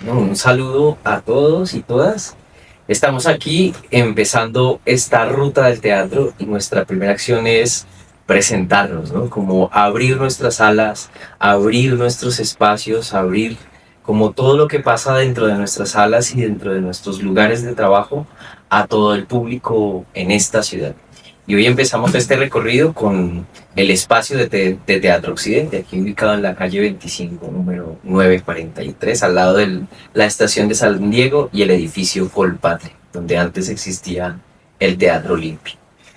¿no? Un saludo a todos y todas. Estamos aquí empezando esta ruta del teatro y nuestra primera acción es presentarnos, ¿no? Como abrir nuestras salas, abrir nuestros espacios, abrir como todo lo que pasa dentro de nuestras salas y dentro de nuestros lugares de trabajo a todo el público en esta ciudad. Y hoy empezamos este recorrido con el espacio de Teatro Occidente, aquí ubicado en la calle 25, número 943, al lado de la estación de San Diego y el edificio Colpatria, donde antes existía el Teatro Olimpia.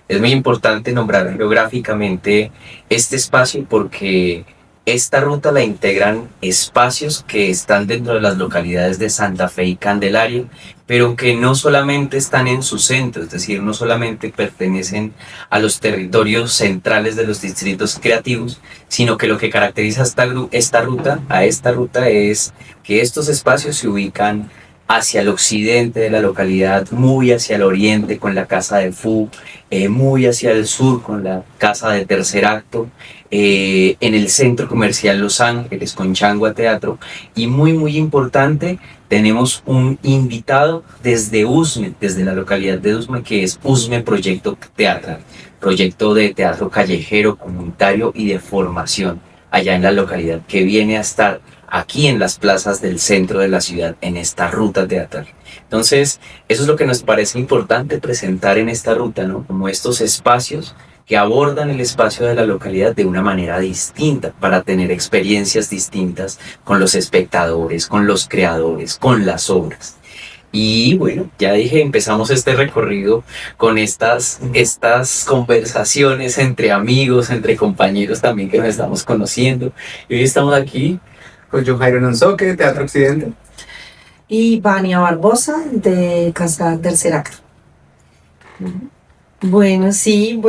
Es muy importante nombrar geográficamente este espacio porque esta ruta la integran espacios que están dentro de las localidades de Santa Fe y Candelaria, pero que no solamente están en su centro, es decir, no solamente pertenecen a los territorios centrales de los distritos creativos, sino que lo que caracteriza esta ruta es que estos espacios se ubican hacia el occidente de la localidad, muy hacia el oriente con la Casa de Fu, muy hacia el sur con la Casa de Tercer Acto, en el Centro Comercial Los Ángeles con Changua Teatro, y muy importante, tenemos un invitado desde Usme, desde la localidad de Usme, que es Usme Proyecto Teatral, proyecto de teatro callejero, comunitario y de formación allá en la localidad, que viene a estar aquí en las plazas del centro de la ciudad, en esta ruta teatral. Entonces, eso es lo que nos parece importante presentar en esta ruta, ¿no? Como estos espacios que abordan el espacio de la localidad de una manera distinta, para tener experiencias distintas con los espectadores, con los creadores, con las obras. Y bueno, ya dije, empezamos este recorrido con estas conversaciones entre amigos, entre compañeros también que nos estamos conociendo. Y hoy estamos aquí con John Jairo Nonsoque, de Teatro Occidente. Y Vania Barbosa, de Casa Tercer Acto. Bueno, sí,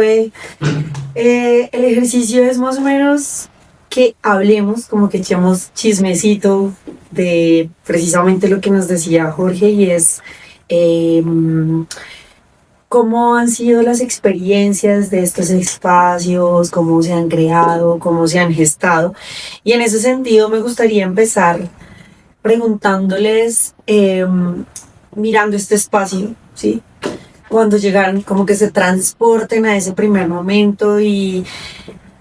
el ejercicio es más o menos que hablemos, como que echemos chismecito de precisamente lo que nos decía Jorge, y es cómo han sido las experiencias de estos espacios, cómo se han creado, cómo se han gestado. Y en ese sentido me gustaría empezar preguntándoles, mirando este espacio, ¿sí? Cuando llegaron, como que se transporten a ese primer momento, y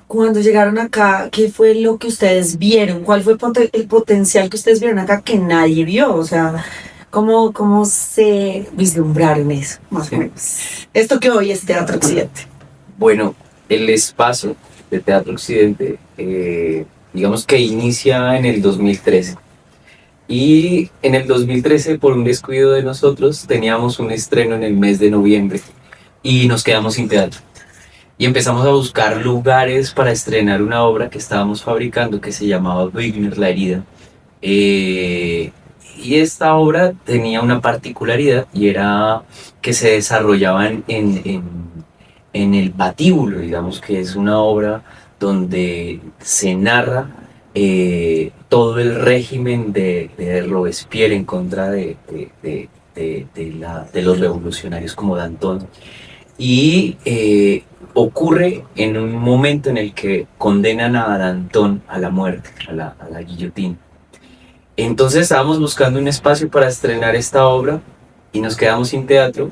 cuando llegaron acá, ¿qué fue lo que ustedes vieron? ¿Cuál fue el potencial que ustedes vieron acá que nadie vio? O sea, ¿cómo se vislumbraron eso, más o menos? Esto que hoy es Teatro Occidente. Bueno, el espacio de Teatro Occidente, digamos que inicia en el 2013. Y en el 2013, por un descuido de nosotros, teníamos un estreno en el mes de noviembre y nos quedamos sin teatro. Y empezamos a buscar lugares para estrenar una obra que estábamos fabricando que se llamaba Wigner, la herida. Y esta obra tenía una particularidad, y era que se desarrollaba en el patíbulo, digamos que es una obra donde se narra todo el régimen de Robespierre en contra de los revolucionarios como Danton. Y ocurre en un momento en el que condenan a Danton a la muerte, a la guillotina. Entonces estábamos buscando un espacio para estrenar esta obra y nos quedamos sin teatro.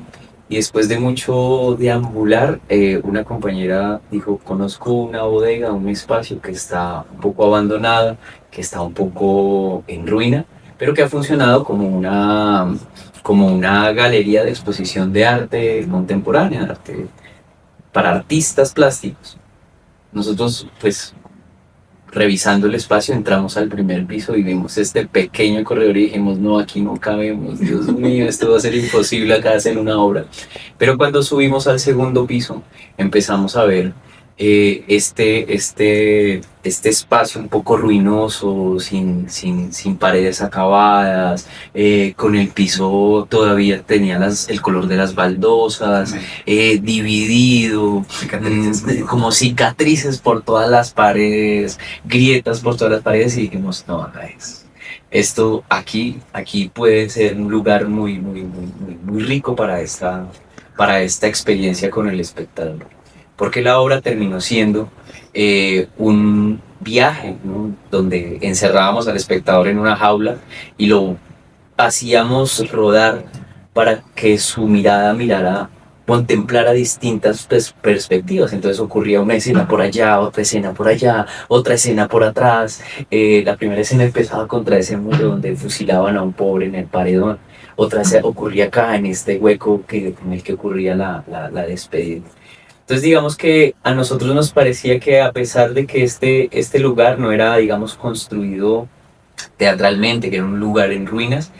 Y después de mucho deambular, una compañera dijo: conozco una bodega, un espacio que está un poco abandonada, que está un poco en ruina, pero que ha funcionado como una galería de exposición de arte contemporánea, arte para artistas plásticos. Nosotros, pues, revisando el espacio, entramos al primer piso y vimos este pequeño corredor y dijimos: no, aquí no cabemos, Dios mío, esto va a ser imposible acá hacer una obra. Pero cuando subimos al segundo piso, empezamos a ver este espacio un poco ruinoso, sin paredes acabadas, con el piso todavía tenía el color de las baldosas, dividido, como cicatrices por todas las paredes, grietas por todas las paredes, y dijimos: no, acá es. Esto aquí puede ser un lugar muy rico para esta experiencia con el espectador. Porque la obra terminó siendo un viaje, ¿no? Donde encerrábamos al espectador en una jaula y lo hacíamos rodar para que su mirada contemplara distintas perspectivas. Entonces ocurría una escena por allá, otra escena por allá, otra escena por atrás. La primera escena empezaba contra ese muro donde fusilaban a un pobre en el paredón. Otra escena ocurría acá en este hueco en el que ocurría la despedida. Entonces digamos que a nosotros nos parecía que a pesar de que este lugar no era, digamos, construido teatralmente, que era un lugar en ruinas,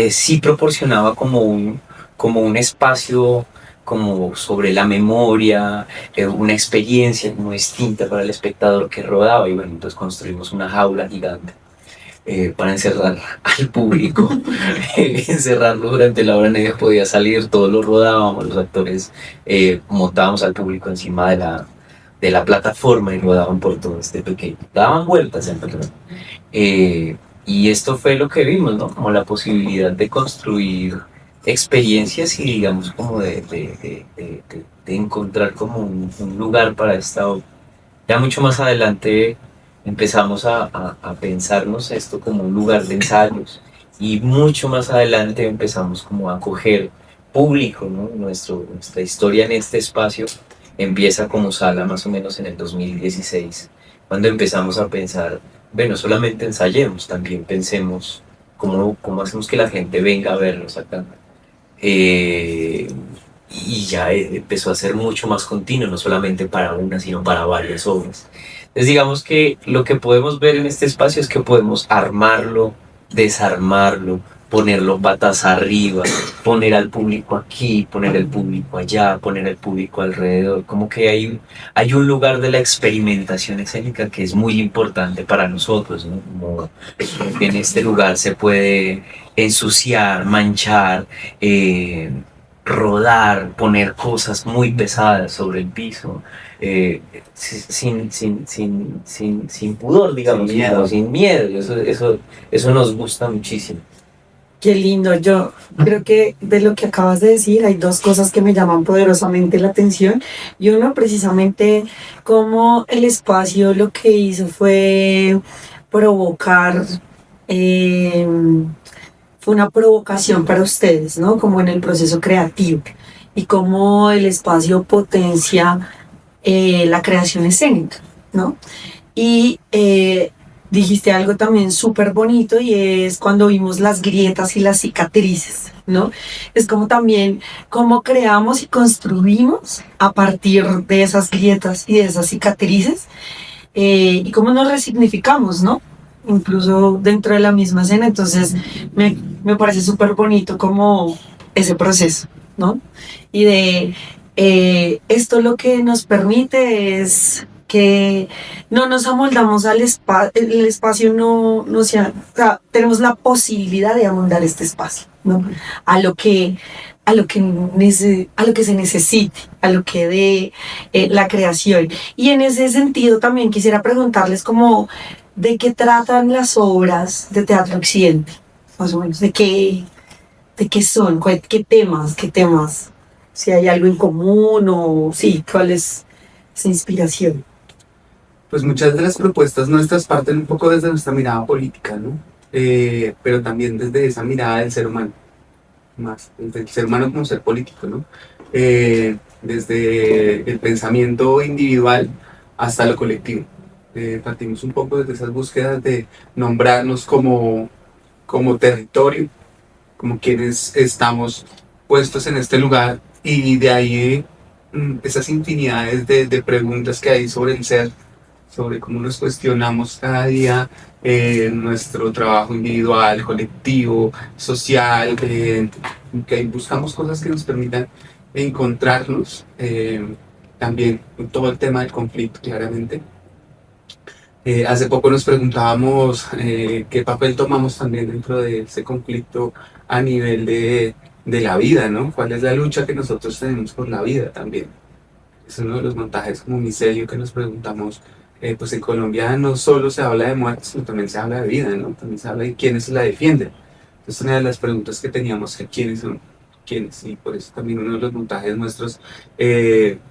sí proporcionaba como un espacio como sobre la memoria, una experiencia como distinta para el espectador que rodaba. Y bueno, entonces construimos una jaula gigante para encerrar al público, encerrarlo durante la hora, nadie podía salir, todos lo rodábamos, los actores montábamos al público encima de la plataforma y rodaban por todo este pequeño, daban vueltas en verdad. Y esto fue lo que vimos, ¿no? Como la posibilidad de construir experiencias y digamos como de encontrar como un lugar para esta obra. Ya mucho más adelante empezamos a pensarnos esto como un lugar de ensayos y mucho más adelante empezamos como a acoger público, ¿no? Nuestra historia en este espacio empieza como sala más o menos en el 2016, cuando empezamos a pensar, bueno, solamente ensayemos, también pensemos cómo hacemos que la gente venga a vernos acá. Eh, y ya empezó a ser mucho más continuo, no solamente para una, sino para varias obras. Entonces digamos que lo que podemos ver en este espacio es que podemos armarlo, desarmarlo, ponerlo patas arriba, poner al público aquí, poner el público allá, poner el público alrededor, como que hay un lugar de la experimentación escénica que es muy importante para nosotros, ¿no? Como en este lugar se puede ensuciar, manchar, rodar, poner cosas muy pesadas sobre el piso, sin pudor, digamos, Sin miedo. como sin miedo. Eso nos gusta muchísimo. Qué lindo. Yo creo que de lo que acabas de decir hay dos cosas que me llaman poderosamente la atención. Y uno, precisamente, cómo el espacio lo que hizo fue provocar, eh, fue una provocación para ustedes, ¿no? Como en el proceso creativo. Y cómo el espacio potencia la creación escénica, ¿no? Y dijiste algo también súper bonito y es cuando vimos las grietas y las cicatrices, ¿no? Es como también cómo creamos y construimos a partir de esas grietas y de esas cicatrices y cómo nos resignificamos, ¿no? Incluso dentro de la misma escena. Entonces me parece súper bonito como ese proceso, ¿no? Y de esto lo que nos permite es que no nos amoldamos al espacio, el espacio no sea, o sea, tenemos la posibilidad de amoldar este espacio, ¿no? A lo que, a lo que, a lo que se necesite, a lo que dé la creación. Y en ese sentido también quisiera preguntarles como, ¿de qué tratan las obras de Teatro Occidente? Más o menos, de qué son? Qué temas? Si hay algo en común o sí, ¿cuál es esa inspiración? Pues muchas de las propuestas nuestras parten un poco desde nuestra mirada política, ¿no? Pero también desde esa mirada del ser humano, más desde el ser humano como ser político, ¿no? Desde el pensamiento individual hasta lo colectivo. Partimos un poco desde esas búsquedas de nombrarnos como territorio, como quienes estamos puestos en este lugar y de ahí esas infinidades de preguntas que hay sobre el ser, sobre cómo nos cuestionamos cada día nuestro trabajo individual, colectivo, social, que buscamos cosas que nos permitan encontrarnos, también todo el tema del conflicto, claramente. Hace poco nos preguntábamos qué papel tomamos también dentro de ese conflicto a nivel de la vida, ¿no? ¿Cuál es la lucha que nosotros tenemos por la vida también? Es uno de los montajes como micelio que nos preguntamos. Pues en Colombia no solo se habla de muerte, sino también se habla de vida, ¿no? También se habla de quiénes la defienden. Es una de las preguntas que teníamos, que quiénes son, quiénes, y por eso también uno de los montajes nuestros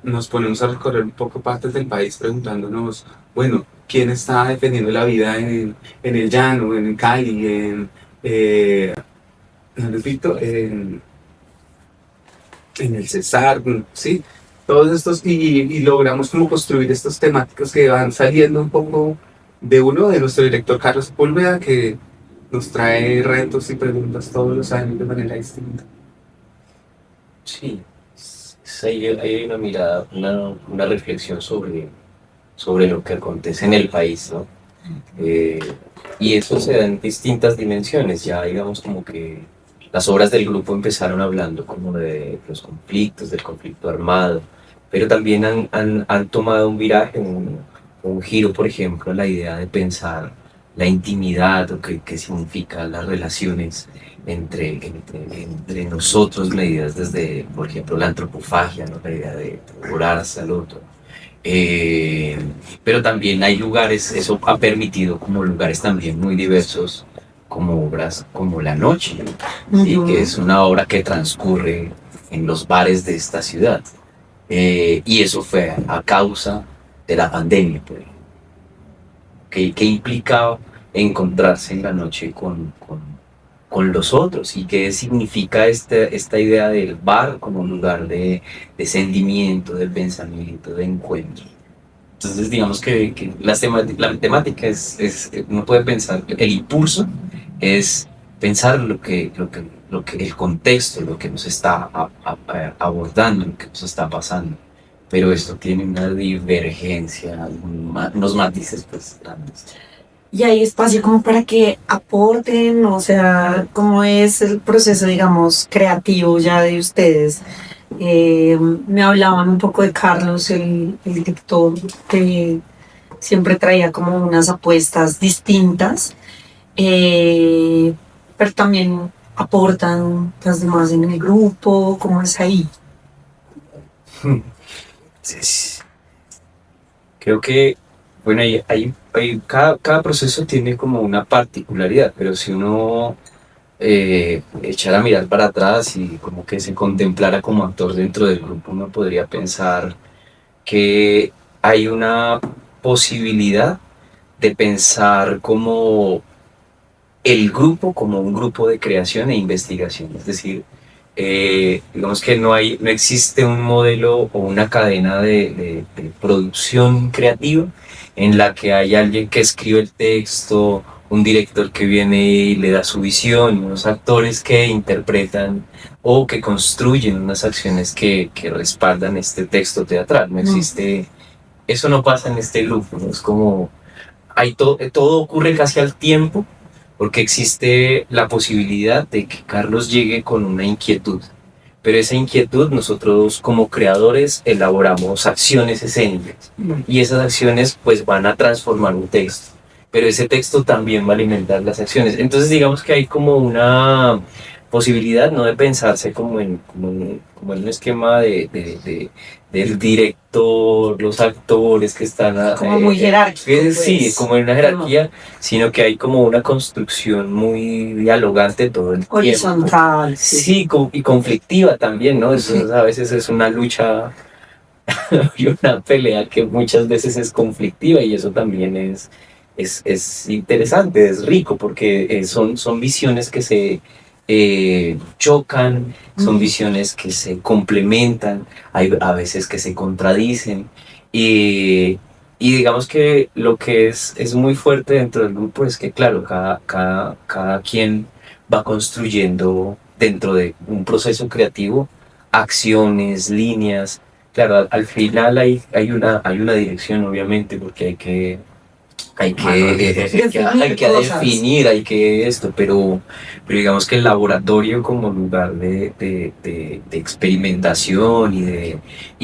nos ponemos a recorrer un poco partes del país preguntándonos, bueno, ¿quién está defendiendo la vida en el llano, en Cali, no repito, en el Cesar, sí, todos estos, y logramos como construir estos temáticos que van saliendo un poco de uno, de nuestro director Carlos Sepúlveda, que nos trae retos y preguntas todos los años de manera distinta. Sí, ahí hay una mirada, una reflexión sobre lo que acontece en el país, ¿no? Eh, y eso se da en distintas dimensiones, ya digamos como que las obras del grupo empezaron hablando como de los conflictos, del conflicto armado, pero también han tomado un viraje, un giro, por ejemplo, en la idea de pensar la intimidad o qué significa las relaciones entre nosotros, medidas desde, por ejemplo, la antropofagia, ¿no? La idea de devorarse al otro. Eh, pero también hay lugares, eso ha permitido como lugares también muy diversos, como obras como La Noche, ¿sí? Que es una obra que transcurre en los bares de esta ciudad. Y eso fue a causa de la pandemia, pues, que implicaba encontrarse en la noche con los otros y qué significa esta idea del bar como un lugar de sentimiento, de pensamiento, de encuentro. Entonces digamos que la temática uno puede pensar, el impulso es pensar el contexto, lo que nos está abordando, lo que nos está pasando. Pero esto tiene una divergencia, unos matices pues grandes. Y hay espacio como para que aporten, o sea, cómo es el proceso, digamos, creativo ya de ustedes. Me hablaban un poco de Carlos, el director, que siempre traía como unas apuestas distintas, pero también aportan las demás en el grupo, ¿cómo es ahí? Sí. Creo que, bueno, cada proceso tiene como una particularidad, pero si uno echara a mirar para atrás y como que se contemplara como actor dentro del grupo, uno podría pensar que hay una posibilidad de pensar como el grupo como un grupo de creación e investigación, es decir, digamos que no existe un modelo o una cadena de producción creativa en la que hay alguien que escribe el texto, un director que viene y le da su visión, unos actores que interpretan o que construyen unas acciones que respaldan este texto teatral. No existe, eso no pasa en este grupo, ¿no? Es como, todo ocurre casi al tiempo porque existe la posibilidad de que Carlos llegue con una inquietud, pero esa inquietud nosotros como creadores elaboramos acciones escénicas y esas acciones pues van a transformar un texto, pero ese texto también va a alimentar las acciones. Entonces digamos que hay como una posibilidad no de pensarse como en un esquema del director, los actores que están... Como muy jerárquico. Sí, Pues, como en una jerarquía, sino que hay como una construcción muy dialogante todo el tiempo. horizontal. Sí, y conflictiva también, ¿no? Eso a veces es una lucha y una pelea que muchas veces es conflictiva y eso también es interesante, es rico porque son visiones que se chocan, son visiones que se complementan, hay a veces que se contradicen y digamos que lo que es muy fuerte dentro del grupo es que claro, cada quien va construyendo dentro de un proceso creativo acciones, líneas. Claro, al final hay una dirección, obviamente, porque hay que definir, hay que esto, pero digamos que el laboratorio como lugar de experimentación y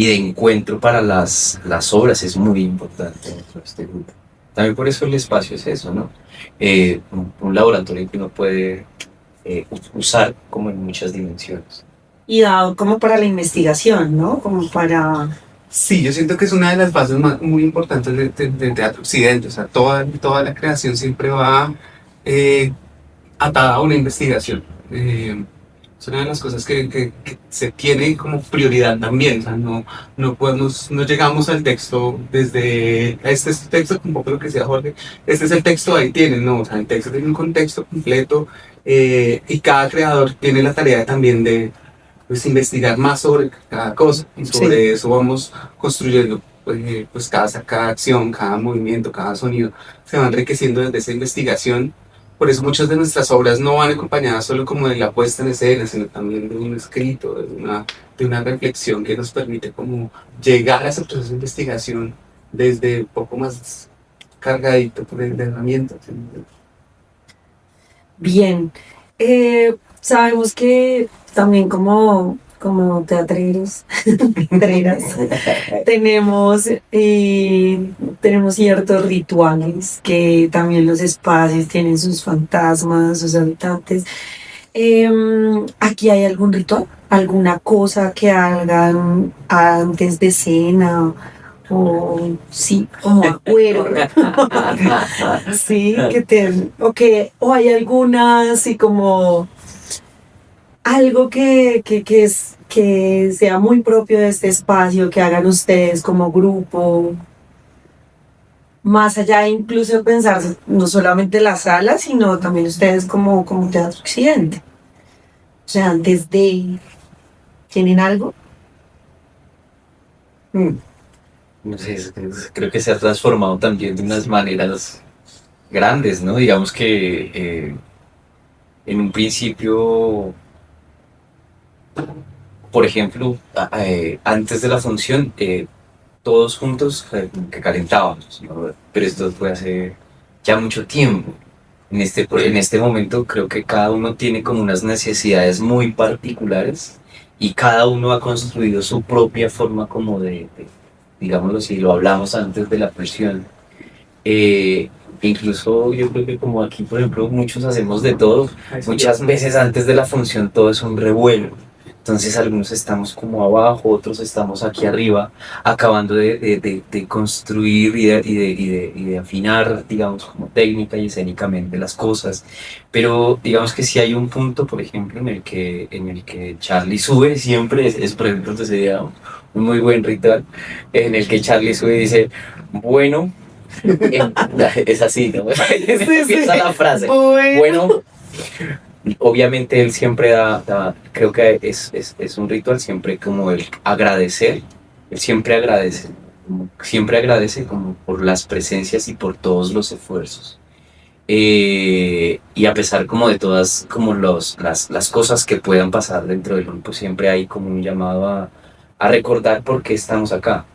de encuentro para las obras es muy importante dentro de este grupo. También por eso el espacio es eso, ¿no? Un laboratorio que uno puede usar como en muchas dimensiones. Y dado como para la investigación, ¿no? Como para... Sí, yo siento que es una de las bases muy importantes del teatro occidente, o sea, toda la creación siempre va atada a una investigación. Es una de las cosas que se tiene como prioridad también, o sea, no llegamos al texto desde, este es el texto, un poco lo que decía Jorge, este es el texto, ahí tienen, no, o sea, el texto tiene un contexto completo, y cada creador tiene la tarea también de pues, investigar más sobre cada cosa y sobre eso vamos construyendo pues cada acción, cada movimiento, cada sonido se va enriqueciendo desde esa investigación. Por eso muchas de nuestras obras no van acompañadas solo como de la puesta en escena, sino también de un escrito, de una reflexión que nos permite como llegar a ese proceso de investigación desde un poco más cargadito por el de herramientas. Bien, sabemos que también como teatreros, teatreras, tenemos ciertos rituales, que también los espacios tienen sus fantasmas, sus habitantes. ¿Aquí hay algún ritual? ¿Alguna cosa que hagan antes de cena? O sí, como acuerdo. Sí, o hay alguna así como algo que sea muy propio de este espacio, que hagan ustedes como grupo, más allá incluso de pensar no solamente la sala, sino también ustedes como Teatro Occidente. O sea, antes de, ¿tienen algo? No sé, creo que se ha transformado también de unas maneras grandes, ¿no? Digamos que en un principio, por ejemplo, antes de la función, todos juntos que calentábamos, ¿no? Pero esto fue hace ya mucho tiempo. En este momento creo que cada uno tiene como unas necesidades muy particulares y cada uno ha construido su propia forma como digámoslo así, lo hablamos antes de la presión. Incluso yo creo que como aquí, por ejemplo, muchos hacemos de todo, muchas veces antes de la función todo es un revuelo. Entonces algunos estamos como abajo, otros estamos aquí arriba, acabando de construir y de afinar, digamos, como técnica y escénicamente las cosas. Pero digamos que sí hay un punto, por ejemplo, en el que Charlie sube, siempre por ejemplo, entonces sería un muy buen ritual, en el que Charlie sube y dice, bueno, es así, ¿no? Empieza la frase. Bueno, obviamente él siempre creo que es un ritual siempre como el agradecer, él siempre agradece como por las presencias y por todos los esfuerzos. Y a pesar como de todas como las cosas que puedan pasar dentro del grupo, siempre hay como un llamado a recordar por qué estamos acá,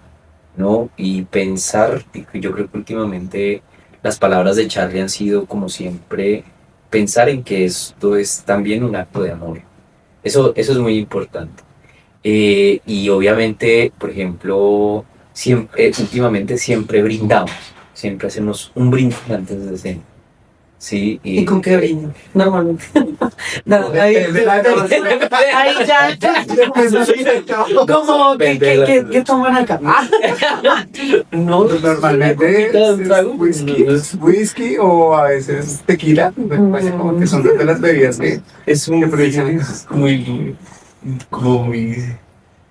¿no? Y pensar, yo creo que últimamente las palabras de Charlie han sido como siempre pensar en que esto es también un acto de amor. Eso es muy importante. Y obviamente, por ejemplo, últimamente siempre brindamos, siempre hacemos un brindis antes de cena. Sí, ¿Y con qué brindan? Normalmente. No, ahí ya. Como, ¿qué toman acá? No, normalmente es whisky o a veces tequila, me parece como que son de las bebidas que es un aprovechan como muy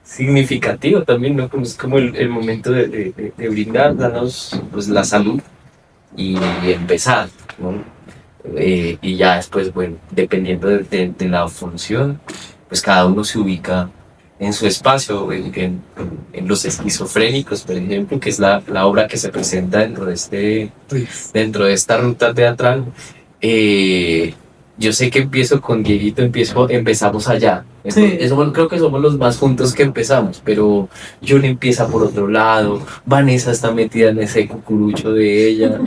significativo también, ¿no? Como es como el momento de brindar, darnos pues la salud y empezar, ¿no? Y ya después, bueno, dependiendo de la función, pues cada uno se ubica en su espacio, en Los Esquizofrénicos, por ejemplo, que es la obra que se presenta dentro de esta ruta teatral. Yo sé que empiezo con Dieguito, empezamos allá. Sí. Creo que somos los más juntos que empezamos, pero Jun empieza por otro lado, Vanessa está metida en ese cucurucho de ella.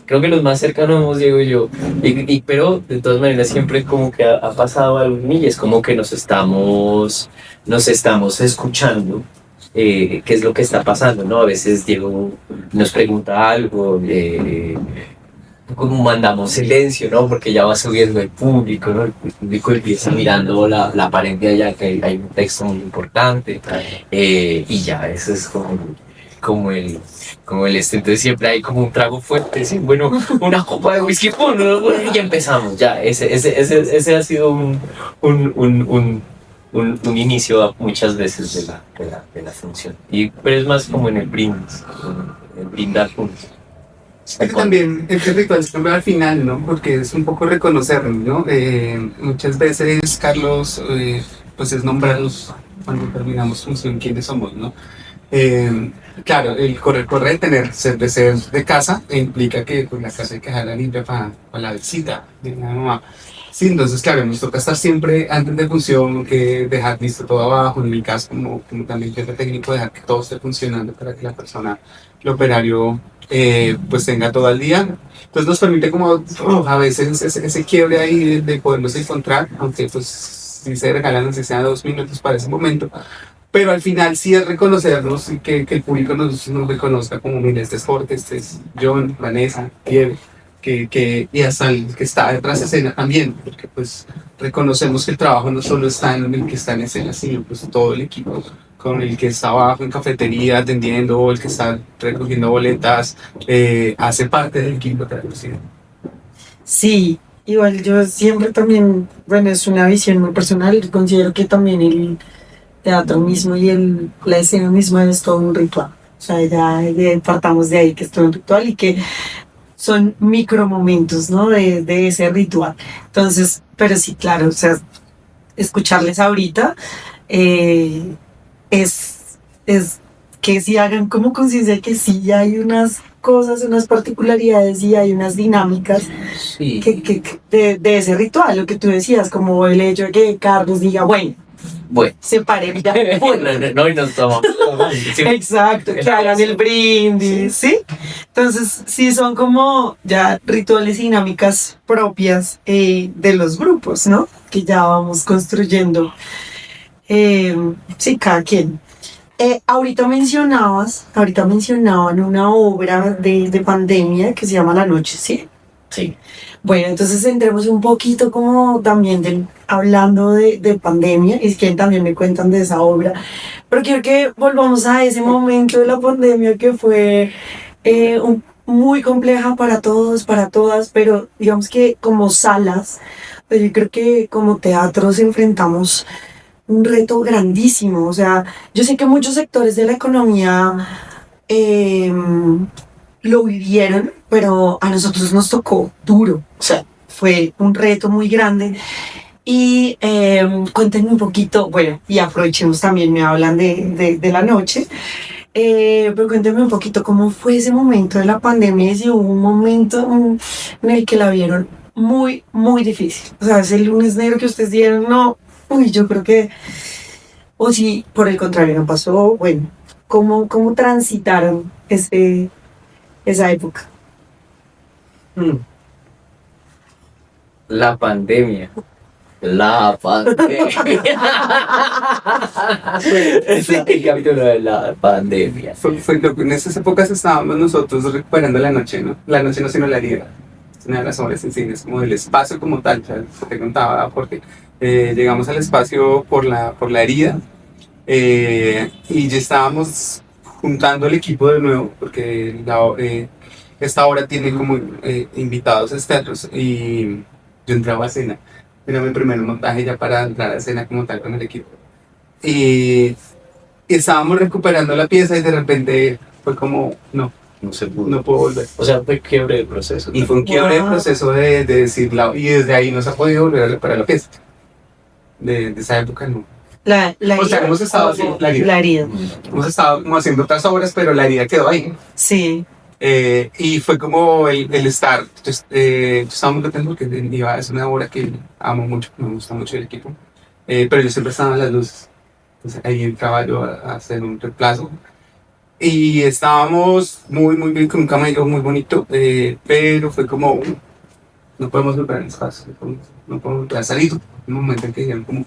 Creo que los más cercanos somos Diego y yo. Pero de todas maneras siempre como que ha pasado algo en mí y es como que nos estamos escuchando. Qué es lo que está pasando, ¿no? A veces Diego nos pregunta algo, como mandamos silencio, ¿no? Porque ya va subiendo el público, ¿no? El público empieza mirando la pared de allá, que hay un texto muy importante, y ya, eso es como el entonces siempre hay como un trago fuerte, ¿sí? Bueno, una copa de whisky, ¿no? Y empezamos, ya, ese ha sido un inicio muchas veces de la función, pero es más como en el brindis, en el brindar juntos. Es que también el ritual siempre al final, ¿no? Porque es un poco reconocernos, ¿no? Muchas veces, Carlos, pues es nombrarnos cuando terminamos función quiénes somos, ¿no? Claro, el corre de de ser de casa implica que pues, la casa hay que dejarla limpia para la visita de la mamá. Sí, entonces, claro, nos toca estar siempre antes de función, que dejar listo todo abajo, en mi caso, como también jefe técnico, dejar que todo esté funcionando para que la persona, el operario, pues tenga todo al día. Entonces nos permite como a veces ese quiebre ahí de podernos encontrar, aunque pues si se regalan, si sea 2 minutos para ese momento, pero al final sí es reconocernos y que el público nos reconozca como, mira, este es Jorge, este es John, Vanessa, Pierre, y hasta el que está detrás de escena también, porque pues reconocemos que el trabajo no solo está en el que está en escena, sino pues todo el equipo, con el que está abajo en cafetería atendiendo, o el que está recogiendo boletas, hace parte del equipo de traducción. Sí, igual yo siempre también, bueno, es una visión muy personal, considero que también el teatro mismo y la escena misma es todo un ritual. O sea, ya partamos de ahí que es todo un ritual y que son micromomentos, ¿no? De ese ritual. Entonces, pero sí, claro, o sea, escucharles ahorita eh, es que sí hagan como conciencia de que sí hay unas cosas, unas particularidades y hay unas dinámicas Sí. de ese ritual, lo que tú decías, como el hecho de que Carlos diga, bueno, Bueno. se pare, mira, No, y nos tomamos. Sí. exacto, que hagan el brindis, ¿sí? Entonces, sí son como ya rituales y dinámicas propias de los grupos, ¿no? Que ya vamos construyendo, sí, cada quien. Ahorita mencionaban una obra de pandemia que se llama La Noche, ¿sí? Sí. Bueno, entonces entremos un poquito como también hablando de pandemia, y si quieren también me cuentan de esa obra, pero quiero que volvamos a ese momento de la pandemia que fue muy compleja para todos, para todas, pero digamos que como salas, pues yo creo que como teatros enfrentamos un reto grandísimo. O sea, yo sé que muchos sectores de la economía eh, lo vivieron, pero a nosotros nos tocó duro. O sea, fue un reto muy grande. Y cuéntenme un poquito, bueno, y aprovechemos también, me hablan de la noche, pero cuéntenme un poquito cómo fue ese momento de la pandemia, y si hubo un momento en el que la vieron muy, muy difícil. O sea, ese lunes negro que ustedes dieron, no, uy, yo creo que, o si por el contrario no pasó, bueno, ¿cómo transitaron esa época? Mm. La pandemia. La pandemia. Es el capítulo de la pandemia. Fue lo que en esas épocas estábamos nosotros recuperando la noche, ¿no? La noche no, sino la herida. Es una de las obras en cine, es como el espacio como tal. O sea, te contaba porque llegamos al espacio por la herida, y ya estábamos juntando el equipo de nuevo, porque esta obra tiene como invitados externos, y yo entraba a escena. Era mi primer montaje ya para entrar a escena como tal con el equipo. Y estábamos recuperando la pieza y de repente fue como, No se pudo. no puedo volver. O sea, fue quiebre de proceso. Y fue un quiebre de Wow. proceso de decirla, y desde ahí no se ha podido volver a reparar la pieza. De esa época no. La O sea, herida. hemos estado haciendo la herida. La herida. Hemos estado como haciendo otras obras, pero la herida quedó ahí. Sí. Y fue como el estar. Entonces, yo estaba muy contento porque es una obra que amo mucho, me gusta mucho el equipo. Pero yo siempre estaba en las luces. Entonces ahí entraba yo a hacer un reemplazo. Y estábamos muy, muy bien con un camello muy bonito, pero fue como, no podemos volver al espacio, no podemos volver a salir. Un momento en que dijeron como,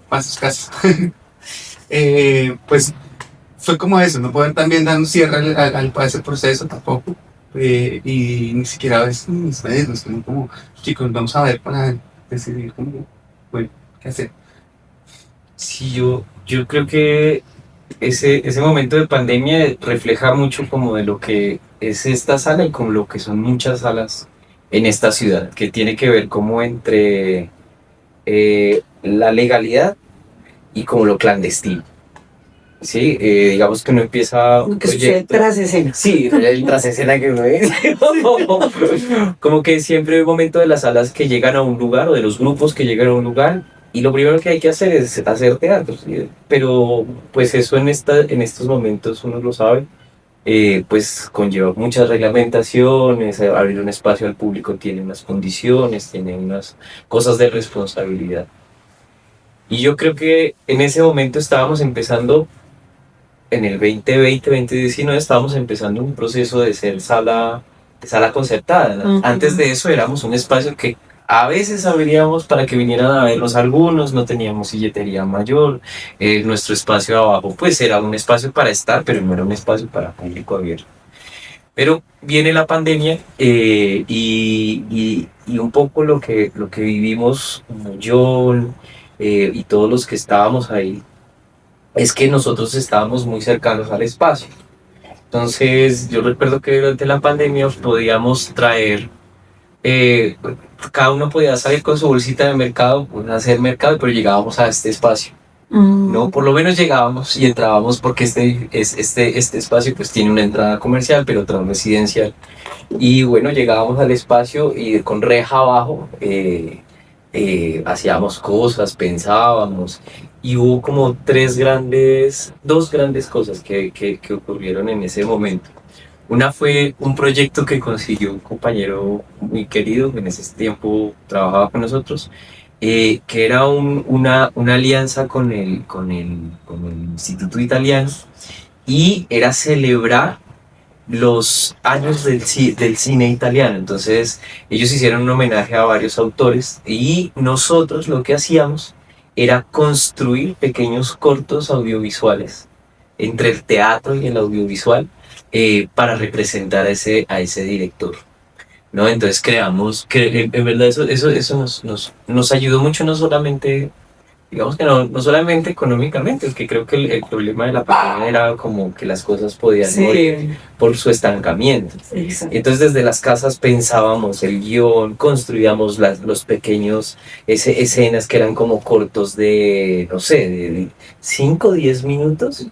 pasos casi. Pues fue como eso, no poder también dar un cierre a ese proceso tampoco. Y ni siquiera a veces mis medios, como, chicos, vamos a ver para decidir cómo, bueno, qué hacer. Sí, yo creo que ese momento de pandemia refleja mucho como de lo que es esta sala y como lo que son muchas salas en esta ciudad, que tiene que ver como entre la legalidad y como lo clandestino. Sí, digamos que uno empieza un Lo que sucede proyecto. tras escena. Sí, el tras escena que uno dice. Como que siempre hay un momento de las salas que llegan a un lugar o de los grupos que llegan a un lugar y lo primero que hay que hacer es hacer teatro. ¿Sí? Pero pues eso en estos momentos uno lo sabe, pues conlleva muchas reglamentaciones, abrir un espacio al público tiene unas condiciones, tiene unas cosas de responsabilidad. Y yo creo que en ese momento estábamos empezando en el 2020-2019 estábamos empezando un proceso de sala concertada. Ujú. Antes de eso éramos un espacio que a veces abríamos para que vinieran a vernos algunos, no teníamos silletería mayor, nuestro espacio abajo pues era un espacio para estar, pero no era un espacio para público abierto. Pero viene la pandemia y un poco lo que vivimos como yo y todos los que estábamos ahí es que nosotros estábamos muy cercanos al espacio. Entonces, yo recuerdo que durante la pandemia podíamos traer, eh, cada uno podía salir con su bolsita de mercado, pues, hacer mercado, pero llegábamos a este espacio, ¿no? Por lo menos llegábamos y entrábamos porque este espacio pues tiene una entrada comercial, pero otra residencial. Y bueno, llegábamos al espacio y con reja abajo hacíamos cosas, pensábamos y hubo como dos grandes cosas que ocurrieron en ese momento. Una fue un proyecto que consiguió un compañero muy querido que en ese tiempo trabajaba con nosotros, que era una alianza con el Instituto Italiano y era celebrar los años del cine italiano. Entonces, ellos hicieron un homenaje a varios autores y nosotros lo que hacíamos era construir pequeños cortos audiovisuales entre el teatro y el audiovisual para representar a ese director. ¿No? Entonces creamos, que en verdad eso nos ayudó mucho, no solamente digamos que no solamente económicamente, es que creo que el problema de la pandemia era como que las cosas podían morir Sí, por su estancamiento. exacto. Entonces desde las casas pensábamos el guión, construíamos los pequeños escenas que eran como cortos de, no sé, de 5 o 10 minutos,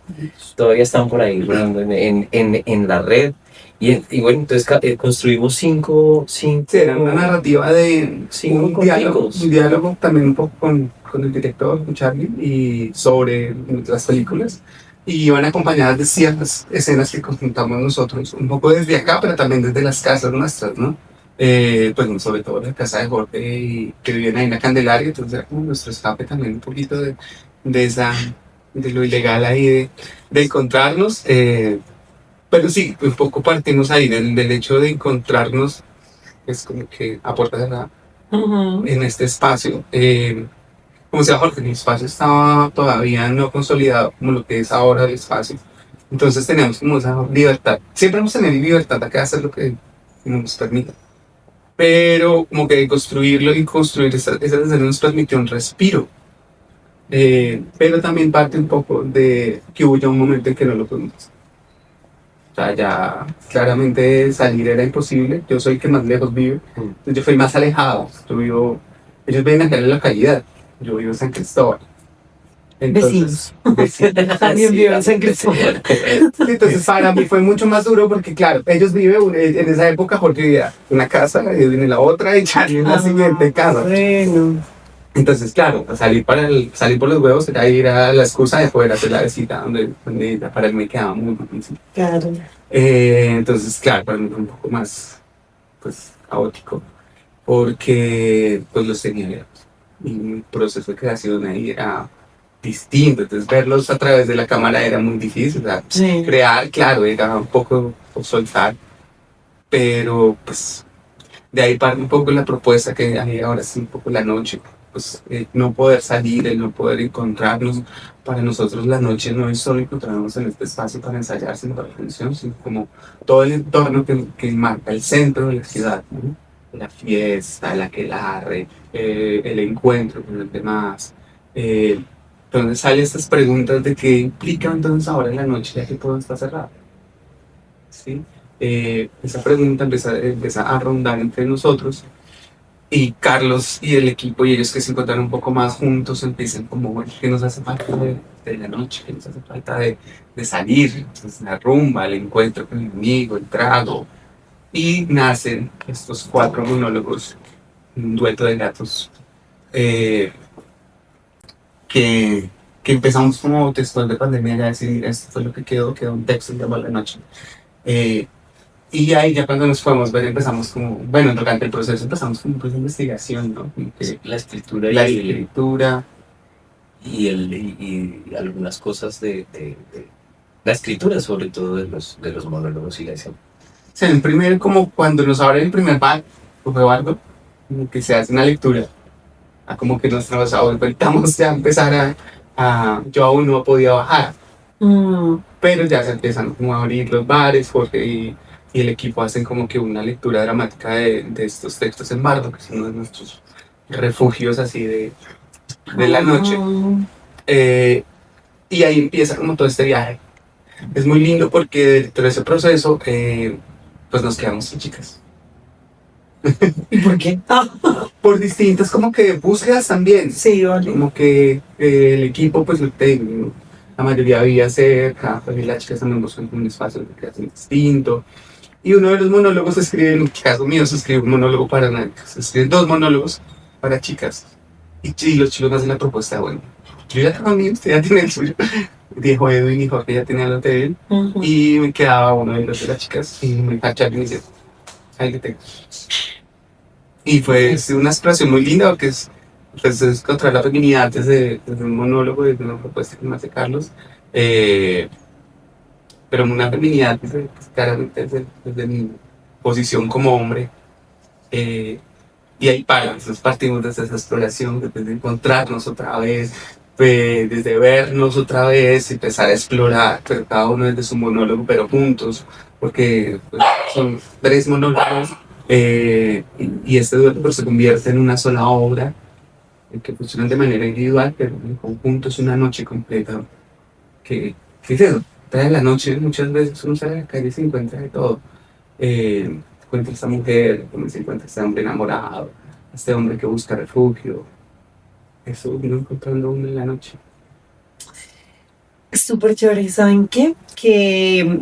todavía están por ahí rodando en la red. Y bueno, entonces construimos Sí, era una narrativa de cinco un diálogo también un poco con el director, con Charlie, y sobre las películas. Y iban acompañadas de ciertas escenas que conjuntamos nosotros, un poco desde acá, pero también desde las casas nuestras, ¿no? Pues sobre todo la casa de Jorge, y que vivían ahí en la Candelaria, entonces era como nuestro escape también un poquito de esa, de lo ilegal ahí de encontrarnos. Pero sí, un poco partimos ahí del hecho de encontrarnos, es como que a puerta cerrada Ujú. en este espacio. Como decía Jorge, el espacio estaba todavía no consolidado como lo que es ahora el espacio. Entonces teníamos como esa libertad. Siempre hemos tenido libertad acá de hacer lo que nos permita. Pero como que construirlo y construir esas escenas nos permitió un respiro. Pero también parte un poco de que hubo ya un momento en que no lo pudimos hacer. O sea, ya claramente salir era imposible. Yo soy el que más lejos vive. Entonces yo fui más alejado. Ellos viven acá en la calidad. Yo vivo en San Cristóbal. Vecinos. Vecinos. También vivo en San Cristóbal. Entonces para mí fue mucho más duro porque claro, ellos viven en esa época Jorge vivía en una casa, yo vine en la otra y Charlie en la siguiente casa. Bueno. Entonces claro, salir por los huevos era ir a la excusa de poder hacer la visita donde para él me quedaba muy difícil. Claro. Entonces claro, para mí fue un poco más pues caótico porque pues los tenía lejos y mi proceso de creación ahí era distinto, entonces verlos a través de la cámara era muy difícil, o sea, Sí. crear, claro, era un poco soltar, pero pues de ahí parte un poco la propuesta que hay ahora sí, un poco la noche, pues no poder salir, el no poder encontrarnos, para nosotros la noche no es solo encontrarnos en este espacio para ensayar, sino para la función, sino como todo el entorno que marca el centro de la ciudad, ¿no? La fiesta, el aquelarre, el encuentro con los demás. Entonces salen estas preguntas de qué implica entonces ahora en la noche ya que todo está cerrado. ¿Sí? Esa pregunta empieza a rondar entre nosotros y Carlos y el equipo y ellos que se encuentran un poco más juntos empiezan como, bueno, ¿qué nos hace falta de parte de la noche, que nos hace falta de salir, pues, la rumba, el encuentro con el amigo, el trago. Y nacen estos 4 monólogos, un dueto de gatos, eh, que, que empezamos como después de pandemia ya a decir, esto fue lo que quedó un texto llamado La Noche. Eh, y ahí ya cuando nos podemos ver empezamos como, bueno, durante el proceso empezamos como pues investigación, ¿no? Como que La escritura la escritura. y algunas cosas de la escritura, sobre todo de los monólogos y la escena. O sea, en primer, como cuando nos abren el primer bar, o algo, como que se hace una lectura, a como que nos ahoritamos ya a empezar yo aún no podía bajar, pero ya se empiezan como a abrir los bares, Jorge y el equipo hacen como que una lectura dramática de estos textos en bardo, que son uno de nuestros refugios así de la noche. Y ahí empieza como todo este viaje. Es muy lindo porque dentro de ese proceso, pues nos quedamos sin chicas. ¿Y por qué? Por distintas como que búsquedas también. Sí, vale. Como que el equipo, pues la mayoría vivía cerca, pues, y las chicas también buscan un espacio de creación distinto. Y uno de los monólogos se escribe, en un caso mío, se escribe un monólogo para se escriben 2 monólogos para chicas. Y los chicos me hacen la propuesta, bueno, yo ya tengo el mío, usted ya tiene el suyo. Dijo Edwin y Jorge ya tenían el de él. Y me quedaba uno de los de las chicas y me cacharon y dice, ahí le tengo. Y fue una expresión muy linda porque es encontrar la feminidad desde un monólogo, desde una propuesta que me hace Carlos. Pero una feminidad pues, claramente desde mi posición como hombre. Y ahí entonces partimos desde esa exploración, desde encontrarnos otra vez, desde vernos otra vez, empezar a explorar, pero cada uno desde su monólogo, pero juntos, porque pues, son 3 monólogos y este dueto pues, se convierte en una sola obra que funcionan de manera individual, pero en conjunto es una noche completa. ¿Qué es eso? Trae la noche, muchas veces uno sale a la calle y se encuentra de todo. Encuentra a esta mujer, se encuentra a este hombre enamorado, a este hombre que busca refugio. Eso vino encontrando uno en la noche. Súper chévere, ¿saben qué? Que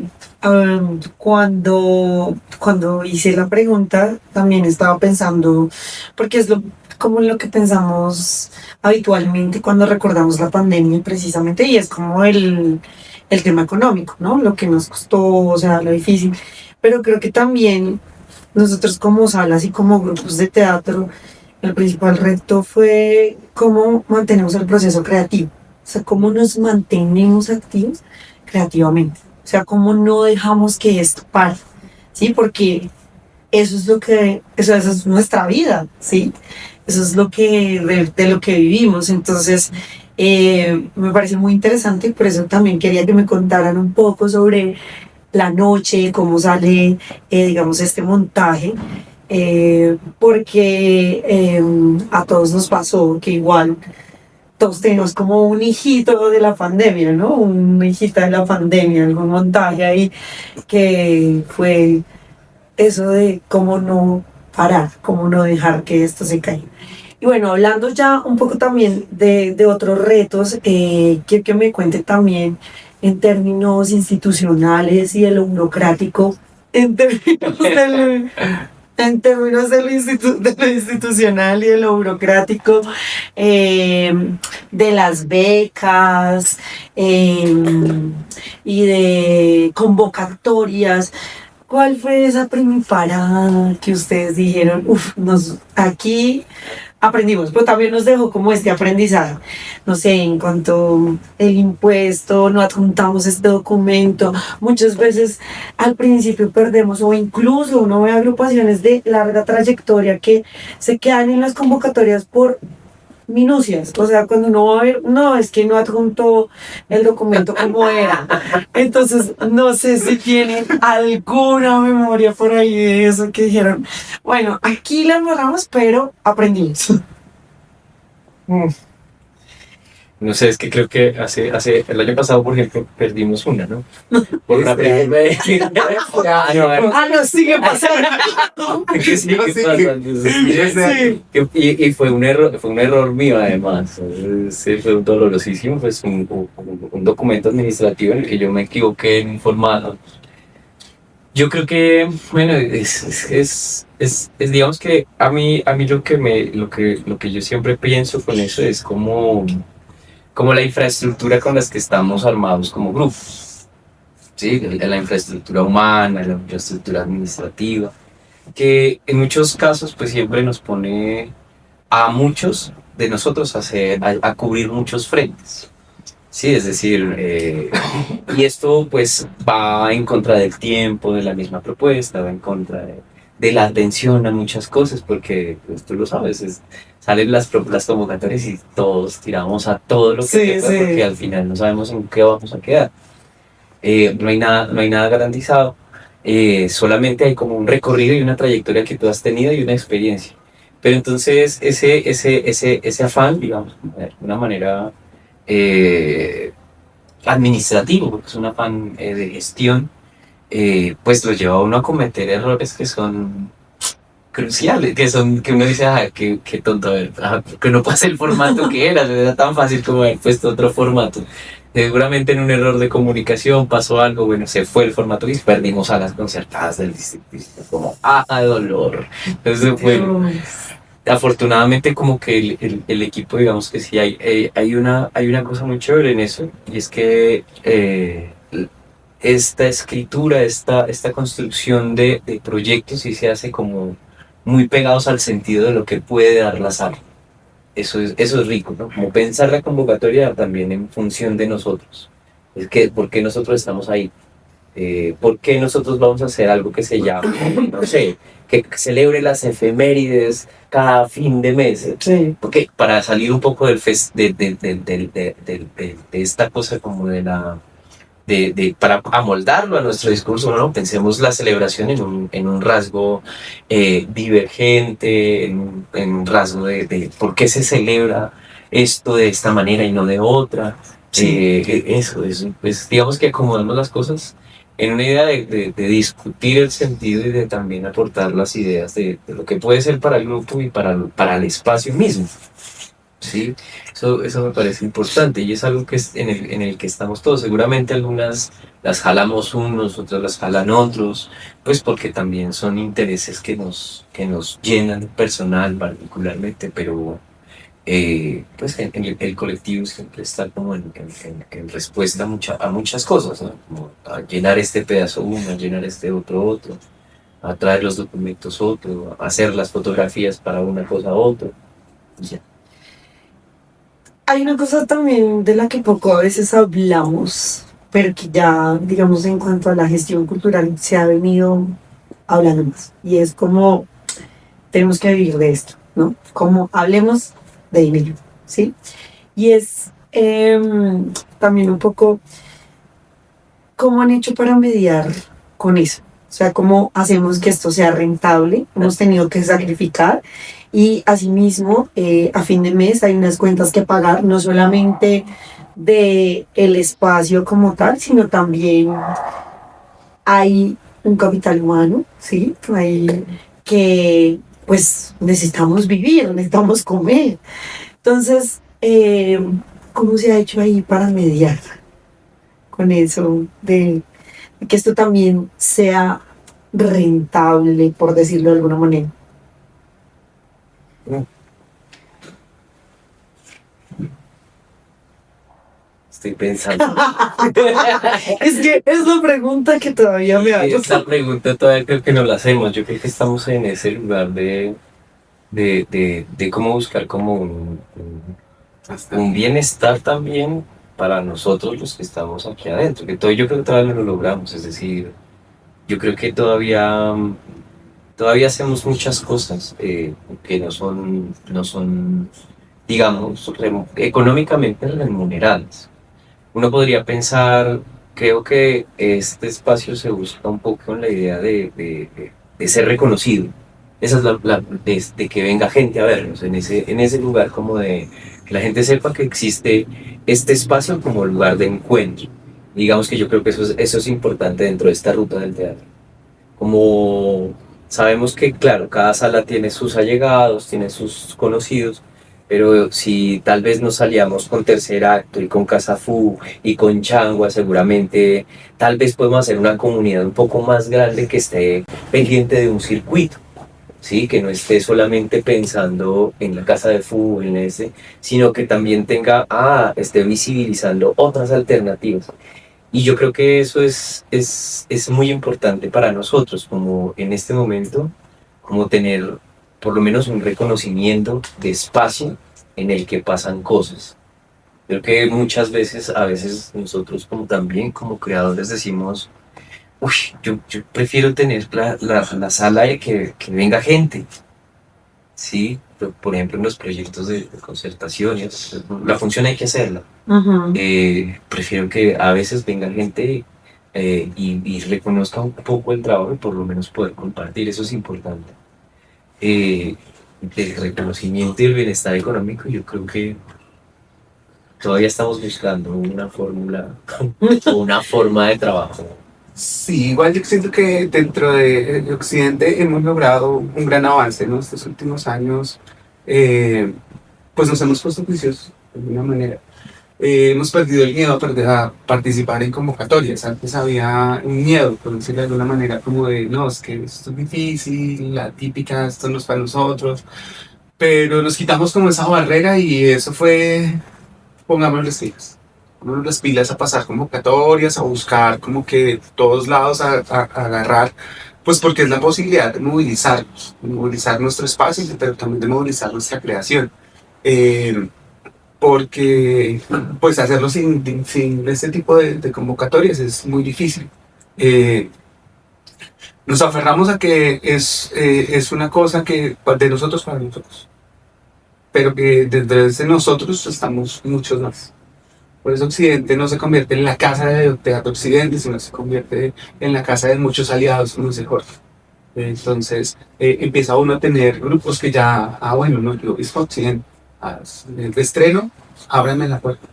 cuando hice la pregunta también estaba pensando, porque es como lo que pensamos habitualmente cuando recordamos la pandemia precisamente, y es como el tema económico, ¿no? Lo que nos costó, o sea, lo difícil. Pero creo que también nosotros como salas y como grupos de teatro, el principal reto fue cómo mantenemos el proceso creativo. O sea, cómo nos mantenemos activos creativamente. O sea, cómo no dejamos que esto pare, ¿sí? Porque eso es nuestra vida, ¿sí? Eso es de lo que vivimos. Entonces, me parece muy interesante y por eso también quería que me contaran un poco sobre la noche, cómo sale, digamos, este montaje. Porque a todos nos pasó que igual todos tenemos como un hijito de la pandemia, ¿no? Una hijita de la pandemia, algún montaje ahí que fue eso de cómo no parar, cómo no dejar que esto se caiga. Y bueno, hablando ya un poco también de otros retos, quiero que me cuente también en términos institucionales y de lo burocrático, en términos de lo institucional y de lo burocrático, de las becas y de convocatorias. ¿Cuál fue esa parada que ustedes dijeron, aquí aprendimos, pero también nos dejó como este aprendizaje? No sé, en cuanto el impuesto, no adjuntamos este documento, muchas veces al principio perdemos, o incluso uno ve agrupaciones de larga trayectoria que se quedan en las convocatorias por minucias, o sea, cuando uno va a ver, no, es que no adjuntó el documento como era. Entonces, no sé si tienen alguna memoria por ahí de eso que dijeron, bueno, aquí la embarramos, pero aprendimos. No sé, es que creo que el año pasado, por ejemplo, perdimos una, ¿no? Por la primera vez. No, sigue pasando. Que sí, Yo que sí pasa. que- Entonces, Sí. y fue un error mío además. Sí, fue un dolorosísimo, pues un documento administrativo en el que yo me equivoqué en un formato. Yo creo que, bueno, digamos que a mí lo que yo siempre pienso con eso es como la infraestructura con las que estamos armados como grupo. Sí, la infraestructura humana, la infraestructura administrativa, que en muchos casos pues siempre nos pone a muchos de nosotros a cubrir muchos frentes. Sí, es decir, y esto pues va en contra del tiempo, de la misma propuesta, va en contra de la atención a muchas cosas, porque pues, tú lo sabes, salen las convocatorias y todos tiramos a todo lo que Sí, se puede, sí. porque al final no sabemos en qué vamos a quedar. No hay nada garantizado, solamente hay como un recorrido y una trayectoria que tú has tenido y una experiencia. Pero entonces ese afán, digamos, de alguna manera eh, administrativo, porque es un afán de gestión, pues lo lleva a uno a cometer errores que son cruciales, que uno dice, qué tonto, a ver, que no pase el formato que era tan fácil como haber puesto otro formato. Seguramente en un error de comunicación pasó algo, bueno, se fue el formato y perdimos a las concertadas del distrito, como, dolor. Entonces fue, afortunadamente como que el equipo, digamos que sí, hay una cosa muy chévere en eso, y es que esta escritura, esta construcción de proyectos sí se hace como muy pegados al sentido de lo que puede dar la sala. Eso es rico, ¿no? Como pensar la convocatoria también en función de nosotros. Es que, ¿por qué nosotros estamos ahí? ¿Por qué nosotros vamos a hacer algo que se llama, no sé, que celebre las efemérides cada fin de mes? Sí. Porque para salir un poco de esta cosa como para amoldarlo a nuestro discurso, ¿no? Pensemos la celebración en un rasgo divergente, en un rasgo de por qué se celebra esto de esta manera y no de otra. Sí. Pues digamos que acomodamos las cosas en una idea de discutir el sentido y de también aportar las ideas de lo que puede ser para el grupo y para el espacio mismo. Sí, eso me parece importante y es algo que en el que estamos todos. Seguramente algunas las jalamos unos, otras las jalan otros, pues porque también son intereses que nos llenan personal particularmente, pero pues el colectivo siempre está como en respuesta a muchas cosas, ¿no? Como a llenar este pedazo uno, a llenar este otro, a traer los documentos otro, a hacer las fotografías para una cosa otra. Y ya. Hay una cosa también de la que poco a veces hablamos, pero que ya, digamos, en cuanto a la gestión cultural se ha venido hablando más. Y es como tenemos que vivir de esto, ¿no? Como hablemos de dinero, ¿sí? Y es también un poco cómo han hecho para mediar con eso. O sea, cómo hacemos que esto sea rentable. Hemos tenido que sacrificar y asimismo a fin de mes hay unas cuentas que pagar, no solamente de el espacio como tal, sino también hay un capital humano, ¿sí? Hay que pues necesitamos vivir, necesitamos comer. Entonces, ¿cómo se ha hecho ahí para mediar con eso de que esto también sea rentable, por decirlo de alguna manera? Estoy pensando. Es que es la pregunta que todavía me hago. Esta pregunta todavía creo que no la hacemos. Yo creo que estamos en ese lugar de cómo buscar como un bienestar también para nosotros los que estamos aquí adentro. Yo creo que todavía no lo logramos. Es decir, yo creo que todavía hacemos muchas cosas que no son, digamos, económicamente remuneradas. Uno podría pensar, creo que este espacio se busca un poco en la idea de ser reconocido. Esa es de que venga gente a vernos, en ese lugar como que la gente sepa que existe este espacio como lugar de encuentro. Digamos que yo creo que eso es importante dentro de esta ruta del teatro. Como sabemos que, claro, cada sala tiene sus allegados, tiene sus conocidos, pero si tal vez nos salíamos con Tercer Acto y con Casafú y con Changua, seguramente tal vez podemos hacer una comunidad un poco más grande que esté pendiente de un circuito, ¿sí? Que no esté solamente pensando en la casa de fútbol, en ese, sino que también esté visibilizando otras alternativas. Y yo creo que eso es muy importante para nosotros, como en este momento, como tener por lo menos un reconocimiento de espacio en el que pasan cosas. Creo que muchas veces, a veces nosotros como también como creadores decimos, uy, yo prefiero tener la sala de que venga gente, ¿sí? Por ejemplo, en los proyectos de concertación, la función hay que hacerla. Ujú. Prefiero que a veces venga gente y reconozca un poco el trabajo y por lo menos poder compartir, eso es importante. El reconocimiento y el bienestar económico, yo creo que todavía estamos buscando una fórmula o una forma de trabajo. Sí, igual yo siento que dentro de Occidente hemos logrado un gran avance, ¿no? Estos últimos años, pues nos hemos puesto juiciosos de alguna manera. Hemos perdido el miedo a participar en convocatorias. Antes había un miedo, por decirlo de alguna manera, como de, no, es que esto es difícil, la típica, esto no es para nosotros. Pero nos quitamos como esa barrera y eso fue, pongámonos las pilas. Pongámonos las pilas a pasar convocatorias, a buscar como que de todos lados a agarrar, pues porque es la posibilidad de movilizarnos, de movilizar nuestro espacio, pero también de movilizar nuestra creación. Eh, Porque pues hacerlo sin este tipo de convocatorias es muy difícil. Eh, Nos aferramos a que es una cosa que de nosotros para nosotros, pero que desde nosotros estamos muchos más. Por eso Occidente no se convierte en la casa de Teatro Occidente, sino se convierte en la casa de muchos aliados, como dice Jorge. Empieza uno a tener grupos que ya, bueno, no, yo es Occidente, de estreno, ábranme la puerta,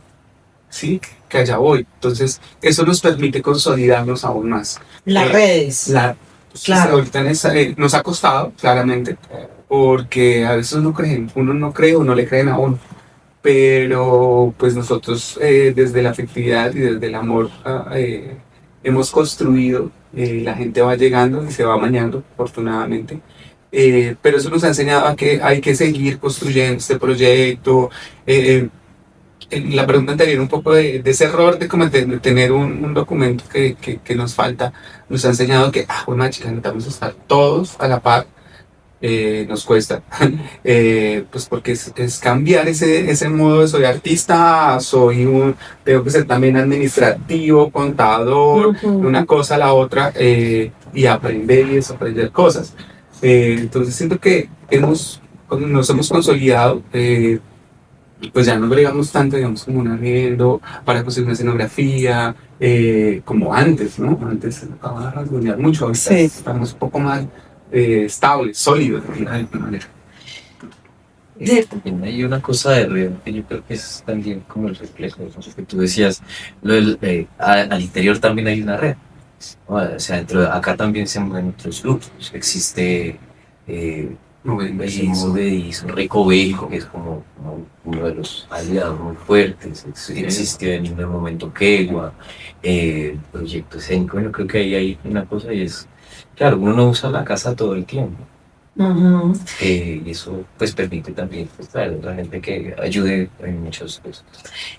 ¿sí? Que allá voy. Entonces, eso nos permite consolidarnos aún más. Las redes. Pues, Claro. ahorita nos ha costado, claramente, porque a veces uno no cree o no le creen a uno. Pero pues nosotros desde la afectividad y desde el amor hemos construido, la gente va llegando y se va amañando, afortunadamente. Pero eso nos ha enseñado a que hay que seguir construyendo este proyecto. En la pregunta anterior, un poco de ese error de tener un documento que nos falta, nos ha enseñado que, bueno, chicas, necesitamos estar todos a la par. Nos cuesta, pues porque es cambiar ese modo de soy artista, tengo que ser también administrativo, contador, Ujú. una cosa a la otra, y aprender y desaprender cosas. Entonces siento que nos hemos consolidado, pues ya no bregamos tanto, digamos, como un arriendo para conseguir una escenografía, como antes, ¿no? Antes se acababa de rasguñar mucho, ahorita Sí. estamos un poco más estables, sólidos, de alguna manera. También hay una cosa de red que yo creo que es también como el reflejo, ¿no? Que tú decías, al interior también hay una red, ¿no? O sea, acá también se mueven otros grupos, existe Movedizo, Recoveco, que es como uno de los aliados muy fuertes, existió en un momento Quegua, Proyecto Escénico, bueno, creo que ahí hay una cosa y es, claro, uno no usa la casa todo el tiempo. Ujú. Y eso pues permite también pues, traer a otra gente que ayude en muchas cosas.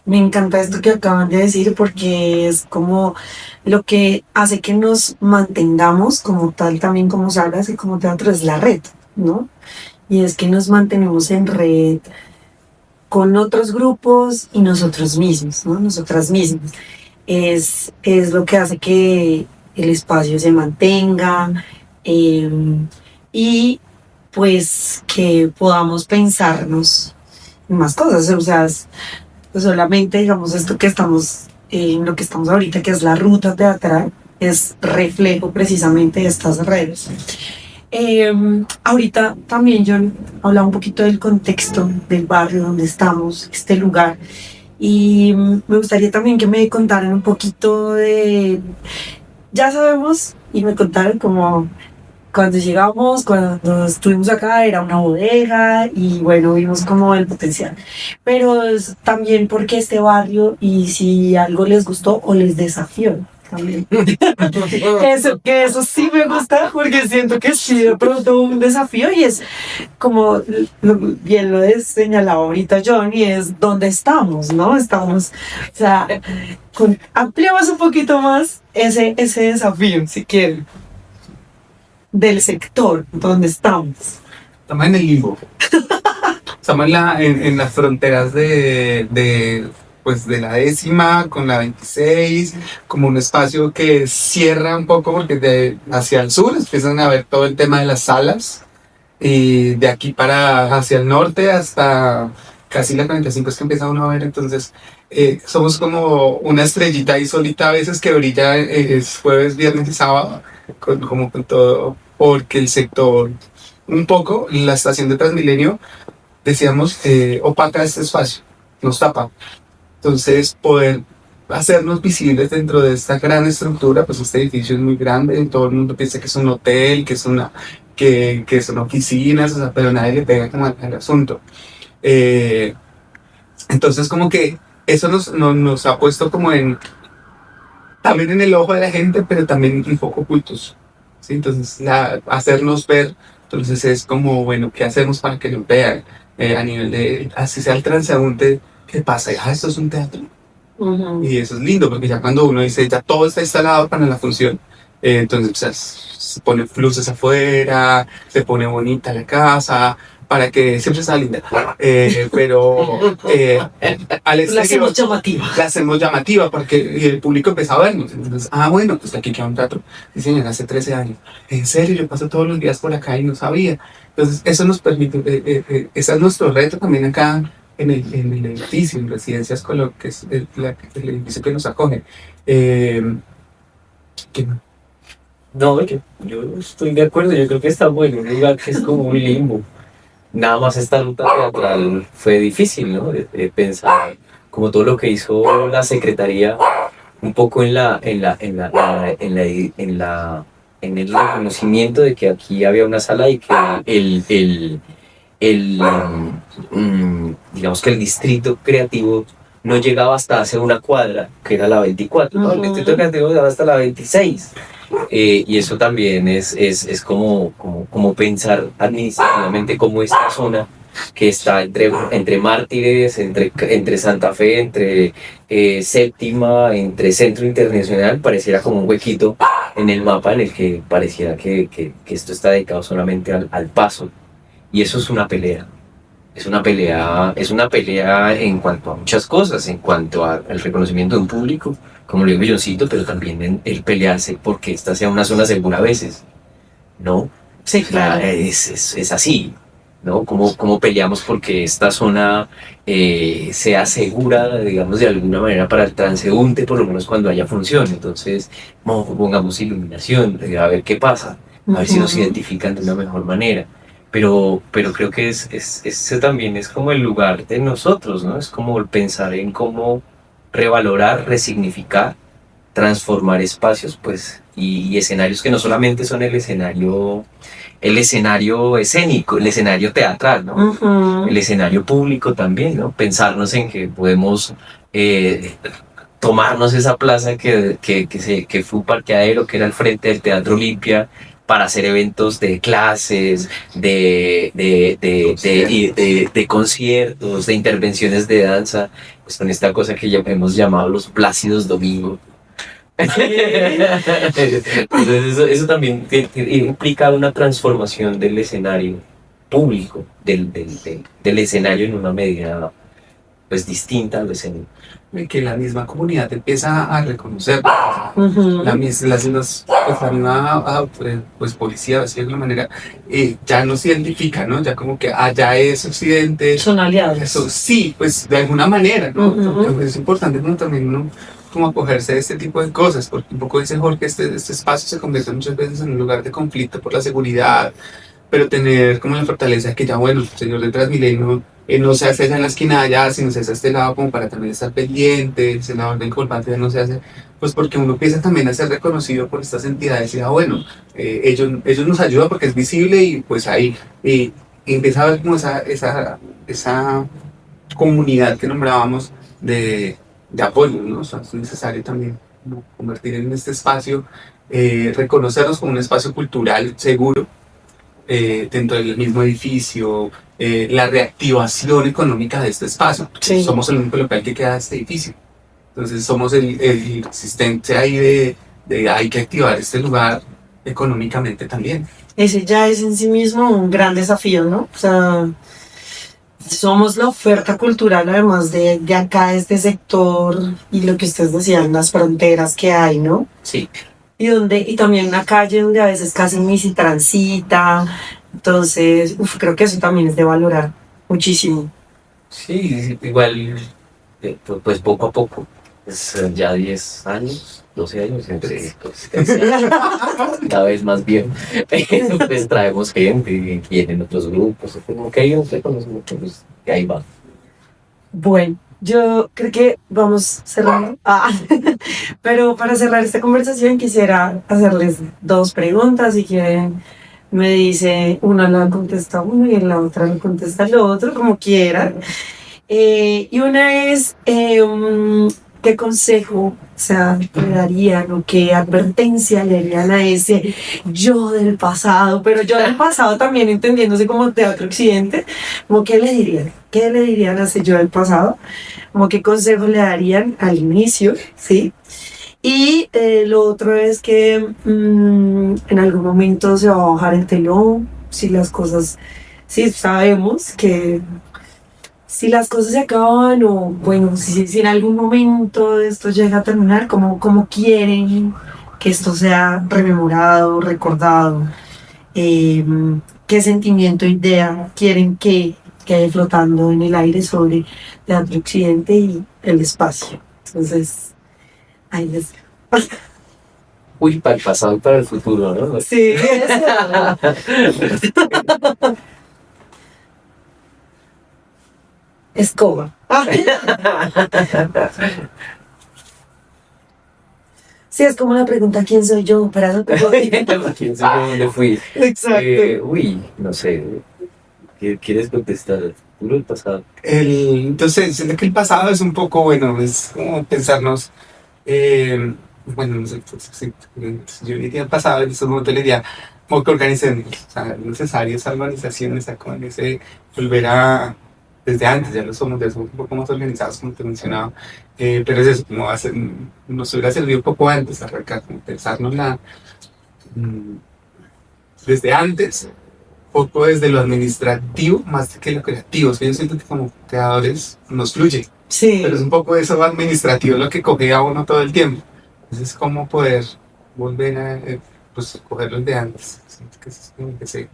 Me encanta esto que acaban de decir porque es como lo que hace que nos mantengamos como tal, también como salas y como teatro, es la red, ¿no? Y es que nos mantenemos en red con otros grupos y nosotros mismos, ¿no? Nosotras mismas. Es lo que hace que el espacio se mantenga, eh, y pues que podamos pensarnos en más cosas, o sea, pues solamente digamos esto que estamos, en lo que estamos ahorita, que es la ruta teatral, es reflejo precisamente de estas redes. Ahorita también yo hablaba un poquito del contexto del barrio donde estamos, este lugar, y me gustaría también que me contaran un poquito de, ya sabemos, y me contaron como cuando llegamos, cuando estuvimos acá, era una bodega y bueno, vimos como el potencial. Pero es también porque este barrio y si algo les gustó o les desafió también. Que eso sí me gusta porque siento que sí de pronto un desafío y es como bien lo he señalado ahorita John y es donde estamos, ¿no? Estamos, o sea, ampliamos un poquito más ese desafío, si quieren, del sector donde estamos. Estamos en el limbo. Estamos en las fronteras pues de la 10ª con la 26, como un espacio que cierra un poco porque hacia el sur empiezan a ver todo el tema de las salas y de aquí para hacia el norte hasta casi la 45 es que empieza uno a ver, entonces somos como una estrellita ahí solita a veces que brilla es jueves, viernes y sábado como con todo, porque el sector un poco, la estación de Transmilenio decíamos opaca este espacio, nos tapa. Entonces, poder hacernos visibles dentro de esta gran estructura, pues este edificio es muy grande, todo el mundo piensa que es un hotel, que son oficinas, o sea, pero nadie le pega como al asunto. Entonces, como que eso nos ha puesto como también en el ojo de la gente, pero también un poco ocultos, ¿sí? Entonces, hacernos ver, entonces es como, bueno, ¿qué hacemos para que nos vean? A nivel de, así sea el transeúnte, ¿qué pasa? Esto es un teatro. Uh-huh. Y eso es lindo, porque ya cuando uno dice, ya todo está instalado para la función, entonces se pone luces afuera, se pone bonita la casa, para que siempre sea linda. Pero al exterior La hacemos llamativa. La hacemos llamativa, porque el público empieza a vernos. Entonces, bueno, pues aquí queda un teatro. Sí, señor, hace 13 años. En serio, yo paso todos los días por acá y no sabía. Entonces, eso nos permite, ese es nuestro reto también acá en el edificio, en Residencias Colón, que es el edificio que nos acoge. ¿Qué más? No, yo estoy de acuerdo, yo creo que estamos en un lugar que es como un limbo. Nada más esta ruta teatral fue difícil, ¿no? De pensar como todo lo que hizo la secretaría un poco en el reconocimiento de que aquí había una sala y que digamos que el distrito creativo no llegaba hasta hace una cuadra, que era la 24, ¿no? El distrito creativo llegaba hasta la 26. Y eso también es como pensar administrativamente cómo esta zona que está entre Mártires, entre Santa Fe, entre Séptima, entre Centro Internacional, pareciera como un huequito en el mapa en el que pareciera que esto está dedicado solamente al paso. Y eso es una pelea. Es una pelea en cuanto a muchas cosas, en cuanto al reconocimiento de un público, como lo digo Milloncito, pero también en el pelearse porque esta sea una zona segura a veces, ¿no? Sí, claro. Es así, ¿no? Como peleamos porque esta zona sea segura, digamos, de alguna manera para el transeúnte, por lo menos cuando haya función. Entonces, pongamos iluminación, a ver qué pasa, a ver si nos identifican de una mejor manera. Pero creo que ese también es como el lugar de nosotros, ¿no? Es como el pensar en cómo revalorar, resignificar, transformar espacios, pues, y escenarios que no solamente son el escenario escénico, el escenario teatral, ¿no? Uh-huh. El escenario público también, ¿no? Pensarnos en que podemos tomarnos esa plaza que fue un parqueadero, que era al frente del Teatro Olimpia, para hacer eventos de clases, de conciertos, de intervenciones de danza, pues con esta cosa que ya hemos llamado los plácidos domingos. Entonces eso también implica una transformación del escenario público, del escenario en una medida pues distinta al escenario. Que la misma comunidad empieza a reconocer. Uh-huh. La misma pues, policía, de alguna manera, ya nos identifica, ¿no? Ya como que ya es Occidente. Son aliados. Eso sí, pues de alguna manera, ¿no? Uh-huh. Es importante, ¿no? También, ¿no? como acogerse a este tipo de cosas, porque un poco dice Jorge, este espacio se convierte muchas veces en un lugar de conflicto por la seguridad, pero tener como la fortaleza de que ya, bueno, el señor de Transmilenio no se hace allá en la esquina de allá, sino se hace a este lado como para también estar pendiente, el senador del Colpante no se hace, pues porque uno empieza también a ser reconocido por estas entidades y bueno, ellos nos ayudan porque es visible y pues ahí y empieza a haber como esa comunidad que nombrábamos de apoyo, ¿no? O sea, es necesario también como convertir en este espacio, reconocernos como un espacio cultural seguro dentro del mismo edificio, la reactivación económica de este espacio. Sí. Somos el único local que queda de este edificio. Entonces somos el asistente ahí de hay que activar este lugar económicamente también. Ese ya es en sí mismo un gran desafío, ¿no? O sea, somos la oferta cultural, además de acá, este sector, y lo que ustedes decían, las fronteras que hay, ¿no? Sí, Y también una calle donde a veces casi ni se transita. Entonces, creo que eso también es de valorar muchísimo. sí, igual, pues poco a poco, pues, ya 10 años, 12 años, entre pues, cada vez más bien, pues traemos gente, y vienen otros grupos, como que hay un reconocimiento, pues, que ahí va. Bueno, yo creo que vamos cerrando. Pero para cerrar esta conversación quisiera hacerles dos preguntas. Si quieren, me dice una la contesta uno y la otra la contesta el otro, como quieran. Y una es, ¿qué consejo, o sea, le darían o qué advertencia le darían a ese yo del pasado? Pero yo del pasado también entendiéndose como Teatro Occidente, como ¿qué le dirían? ¿Qué le dirían a ese yo del pasado? Como qué consejo le darían al inicio, ¿sí? Y lo otro es que en algún momento se va a bajar el telón, si las cosas, si sabemos que si las cosas se acaban o bueno, si en algún momento esto llega a terminar, como quieren que esto sea rememorado, recordado, eh, qué sentimiento, idea quieren que quede flotando en el aire sobre Teatro Occidente y el espacio. Entonces, ahí les... Uy, para el pasado y para el futuro, ¿no? Sí, eso. Escoba. Sí, es como la pregunta ¿quién soy yo? Para eso te ¿Quién sabe dónde fui? Exacto. Uy, no sé, ¿quieres contestar el futuro o el pasado? Entonces, siento que el pasado es un poco, bueno, es como pensarnos, bueno, no sé, pues, sí, yo diría el pasado, en estos momentos le diría, como que organicemos, o sea, es necesario esa organización, esa con ese volver a, desde antes, ya somos un poco más organizados, como te mencionaba, pero es eso, como hacer, nos hubiera servido un poco antes, arrancar, como pensarnos mm, desde antes, poco desde lo administrativo más que lo creativo. O sea, yo siento que como creadores nos fluye, Sí. pero es un poco eso administrativo lo que coge a uno todo el tiempo. Entonces, cómo poder volver a pues, cogerlo de antes. Siento que eso es como que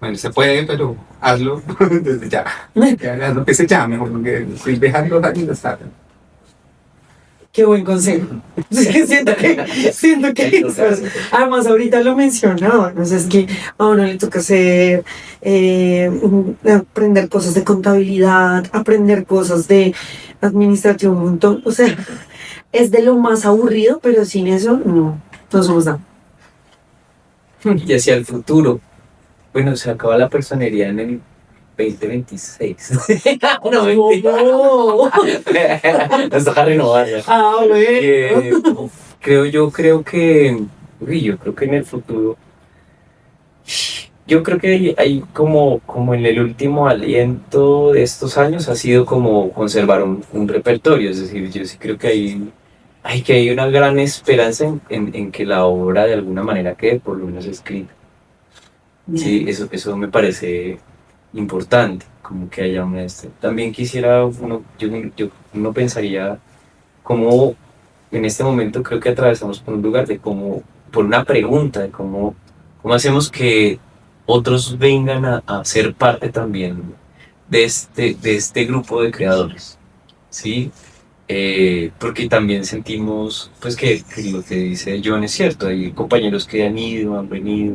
bueno, se puede, pero hazlo desde ya. Hazlo que se llame, porque estoy dejando los años tarde. Qué buen consejo. Sí, siento que eso es. Además, ahorita lo mencionaba, no sé, es que a uno le toca hacer, aprender cosas de contabilidad, aprender cosas de administración, un montón. O sea, es de lo más aburrido, pero sin eso no somos nada. Y hacia el futuro. Bueno, se acaba la personería en el 2026. No, mentira. Nos toca renovarla. Bueno. Creo que en el futuro, yo creo que hay como en el último aliento de estos años ha sido como conservar un repertorio, es decir, yo sí creo que hay una gran esperanza en que la obra de alguna manera quede por lo menos escrita. Sí, eso me parece importante, como que haya una También quisiera, uno pensaría cómo en este momento creo que atravesamos por un lugar por una pregunta de cómo hacemos que otros vengan a ser parte también de este grupo de creadores, ¿sí? porque también sentimos pues que lo que dice John es cierto, hay compañeros que han ido, han venido,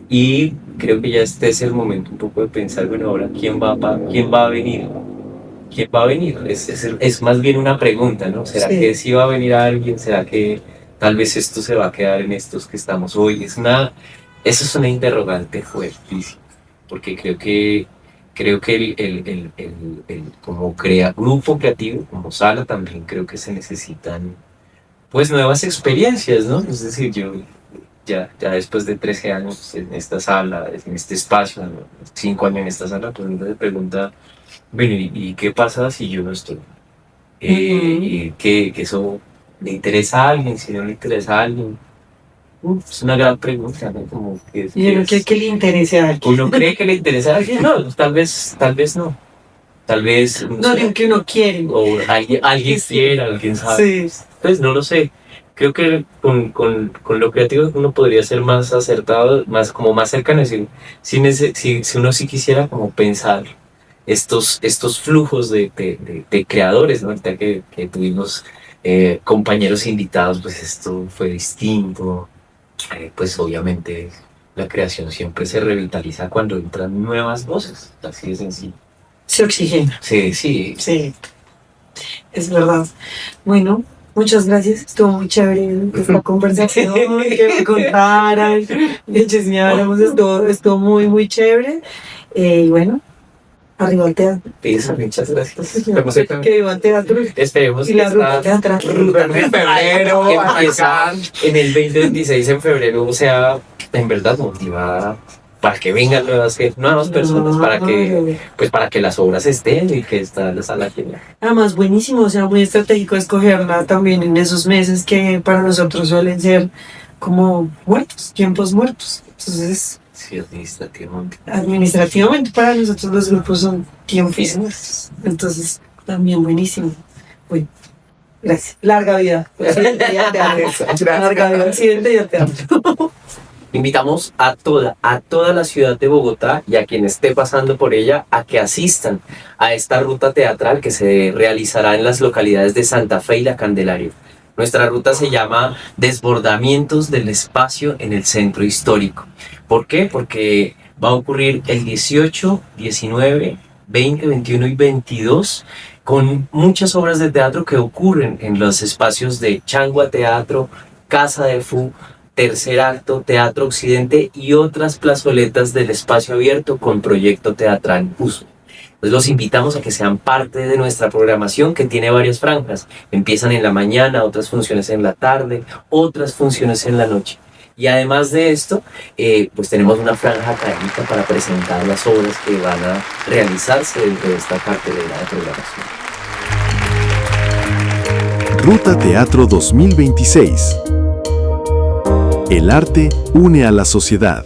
y creo que ya este es el momento un poco de pensar, bueno, ahora quién va a venir, quién va a venir, es más bien una pregunta, ¿no? ¿Será Sí. que sí va a venir alguien? ¿Será que tal vez esto se va a quedar en estos que estamos hoy? Esa es una interrogante fuertísima, porque creo que como grupo creativo, como sala, también creo que se necesitan pues nuevas experiencias, ¿no? Es decir, yo ya después de 13 años en esta sala, en este espacio, ¿no? 5 años en esta sala, pues uno se pregunta, bueno, ¿y qué pasa si yo no estoy? Y que eso le interesa a alguien, si no le interesa a alguien. Es una gran pregunta, ¿no? Como Y uno cree que le interese a alguien. ¿Uno cree que le interesa a alguien? No, tal vez no. Tal vez, No, sé, lo que uno quiere. o alguien Sí. quiera, alguien sabe. Sí. Pues no lo sé. Creo que con lo creativo uno podría ser más acertado, como más cercano. Es decir, si uno sí quisiera como pensar estos flujos de creadores, ¿no? Ahorita que tuvimos compañeros invitados, pues esto fue distinto. Pues obviamente la creación siempre se revitaliza cuando entran nuevas voces, así de sencillo. Se oxigena. Sí, Sí, es verdad. Bueno, muchas gracias. Estuvo muy chévere esta conversación, que me contaran, que chismeáramos. Estuvo muy, muy chévere. Y bueno, arriba al teatro. Eso, muchas gracias. Que viva el teatro. Esperemos Y que la ruta esta teatral. Ruta en febrero, que empieza acá. en el 2026 en febrero sea en verdad motivada para que vengan nuevas personas, para que las obras estén y que esta la sala llena. Además, buenísimo, o sea, muy estratégico escogerla también en esos meses que para nosotros suelen ser como muertos, tiempos muertos. Entonces, Sí, administrativamente. administrativamente para nosotros los grupos son tiempos muertos. Entonces, también buenísimo. Bueno, gracias. Larga vida. Occidente y al teatro. Larga vida, Occidente y al teatro. Invitamos a toda la ciudad de Bogotá y a quien esté pasando por ella a que asistan a esta ruta teatral que se realizará en las localidades de Santa Fe y La Candelaria. Nuestra ruta se llama Desbordamientos del Espacio en el Centro Histórico. ¿Por qué? Porque va a ocurrir el 18, 19, 20, 21 y 22 con muchas obras de teatro que ocurren en los espacios de Changua Teatro, Casa de Fu, Tercer Acto, Teatro Occidente y otras plazoletas del espacio abierto con proyecto teatral uso. Entonces los invitamos a que sean parte de nuestra programación que tiene varias franjas. Empiezan en la mañana, otras funciones en la tarde, otras funciones en la noche. Y además de esto, pues tenemos una franja académica para presentar las obras que van a realizarse dentro de esta cartelera de programación. Ruta Teatro 2026. El arte une a la sociedad.